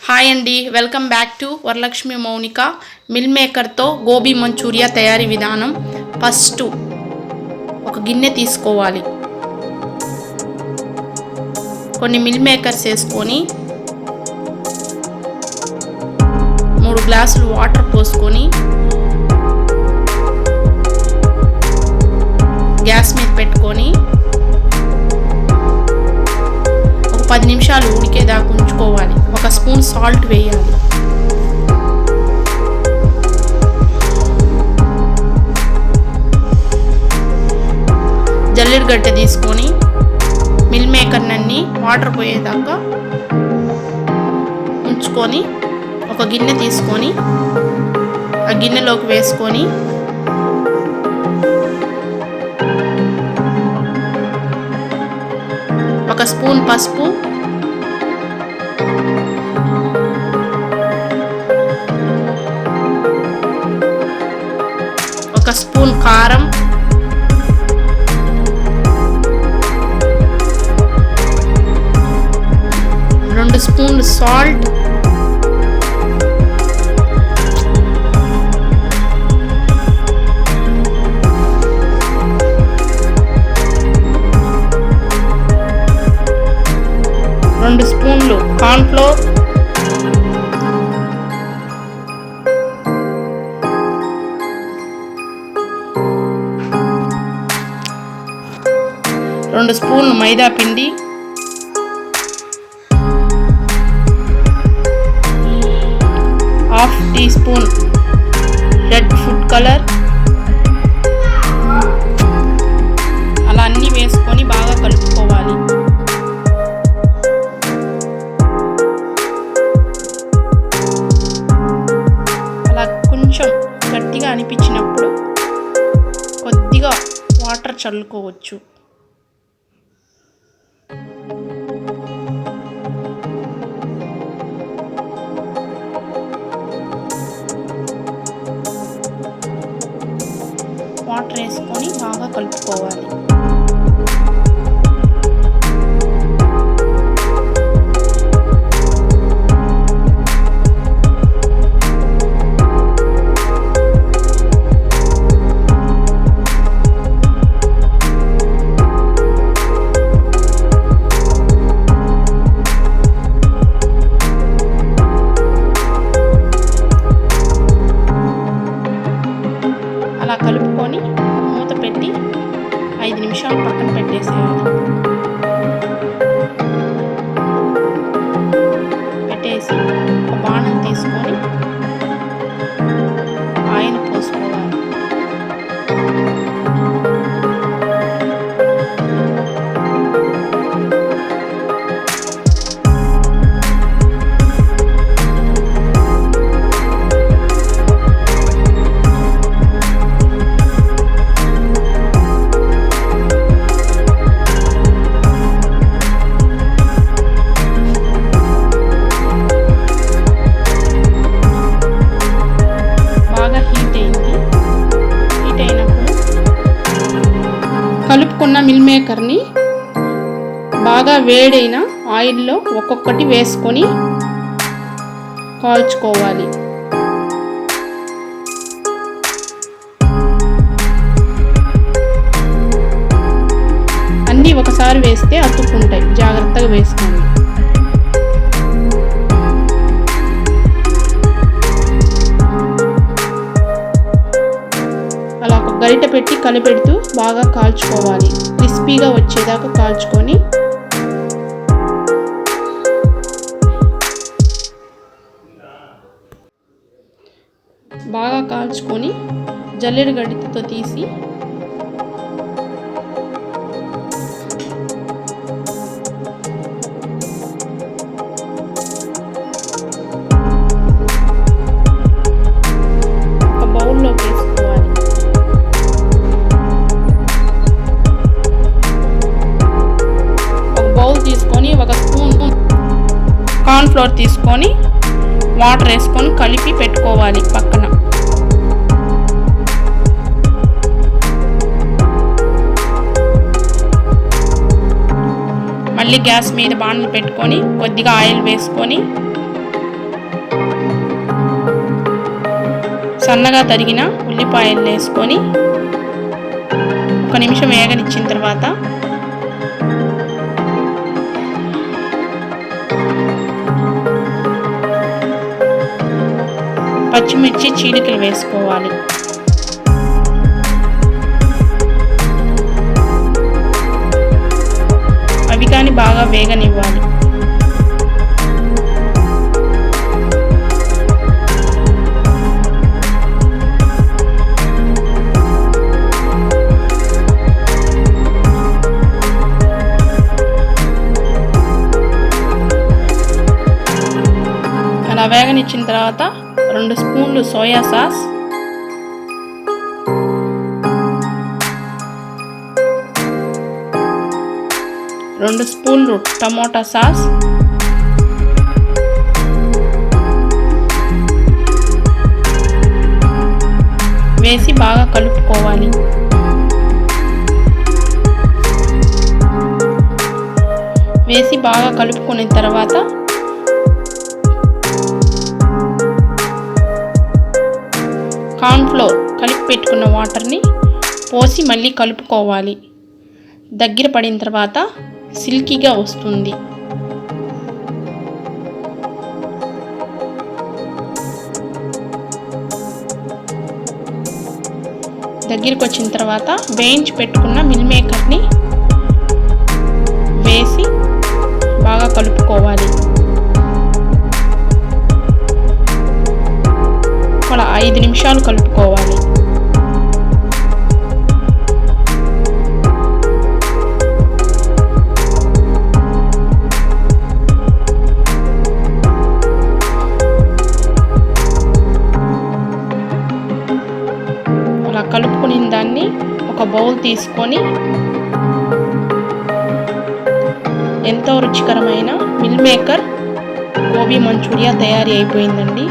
Hi అండి, welcome back to Varalakshmi Mounika. Mill మేకర్తో గోబీ మంచూరియా తయారీ విధానం. ఫస్ట్ ఒక గిన్నె తీసుకోవాలి. కొన్ని మిల్ మేకర్స్ వేసుకొని 3 గ్లాసులు వాటర్ పోసుకొని గ్యాస్ మీద పెట్టుకొని ఒక 10 నిమిషాలు ఉడికేదాకా ఉంచుకోవాలి. ఒక స్పూన్ సాల్ట్ వేయాలి. జల్లెడ గట్టె తీసుకొని మిల్ మేకర్నన్నీ వాటర్ పోయేదాకా ఉంచుకొని ఒక గిన్నె తీసుకొని ఆ గిన్నెలోకి వేసుకొని ఒక స్పూన్ పసుపు, ఒక స్పూన్ కారం, 2 స్పూన్లు సాల్ట్, రెండు స్పూన్లు కార్న్ఫ్లోర్, 2 స్పూన్లు మైదా పిండి, 1/2 teaspoon red food colour. అలా అన్నీ వేసుకొని బాగా కలుపుకోవాలి. అలా కొంచెం గట్టిగా అనిపించినప్పుడు కొద్దిగా వాటర్ చల్లుకోవచ్చు. వాటర్ వేసుకొని బాగా కలుపుకోవాలి. అలా కలుపుకొని మూత పెట్టి 5 నిమిషాలు పక్కన పెట్టేసేయాలి. పెట్టేసి ఒక బాణం తీసుకొని ఆయిల్ పోసుకోవాలి. కలుపుకున్న మిల్ మేకర్ని బాగా వేడైన ఆయిల్లో ఒక్కొక్కటి వేసుకొని కాల్చుకోవాలి. అన్నీ ఒకసారి వేస్తే అతుక్కుంటాయి, జాగ్రత్తగా వేసుకోండి. అలా ఒక గరిటె పెట్టి కలిపెడుతూ బాగా కాల్చుకోవాలి. క్రిస్పీగా వచ్చేదాకా కాల్చుకొని బాగా కాల్చుకొని జల్లెడ గరిటెతో తీసి ఒక బౌల్లో వేసుకోవాలి. ఒక బౌల్ తీసుకొని ఒక స్పూన్ కార్న్ఫ్లోర్ తీసుకొని వాటర్ వేసుకొని కలిపి పెట్టుకోవాలి పక్కన. మళ్ళీ గ్యాస్ మీద బాండ్లు పెట్టుకొని కొద్దిగా ఆయిల్ వేసుకొని సన్నగా తరిగిన ఉల్లిపాయలు వేసుకొని 1 నిమిషం వేగనిచ్చిన తర్వాత పచ్చిమిర్చి చీలికలు వేసుకోవాలి. అవి కానీ బాగా వేగనివ్వాలి. అలా వేగనిచ్చిన తర్వాత 2 స్పూన్లు సోయా సాస్, 2 స్పూన్లు టమోటా సాస్, వేసి బాగా కలుపుకోవాలి. వేసి బాగా కలుపుకున్న తర్వాత కార్న్ఫ్లోర్ కలిపి పెట్టుకున్న వాటర్ని పోసి మళ్ళీ కలుపుకోవాలి. దగ్గర పడిన తర్వాత సిల్కీగా వస్తుంది. దగ్గరికి వచ్చిన తర్వాత వేయించి పెట్టుకున్న మిల్ మేకర్ని వేసి బాగా కలుపుకోవాలి. అలా 5 నిమిషాలు కలుపుకోవాలి. అలా కలుపుకుని దాన్ని ఒక బౌల్ తీసుకొని ఎంతో రుచికరమైన మిల్ మేకర్ గోబీ మంచూరియా తయారీ అయిపోయిందండి.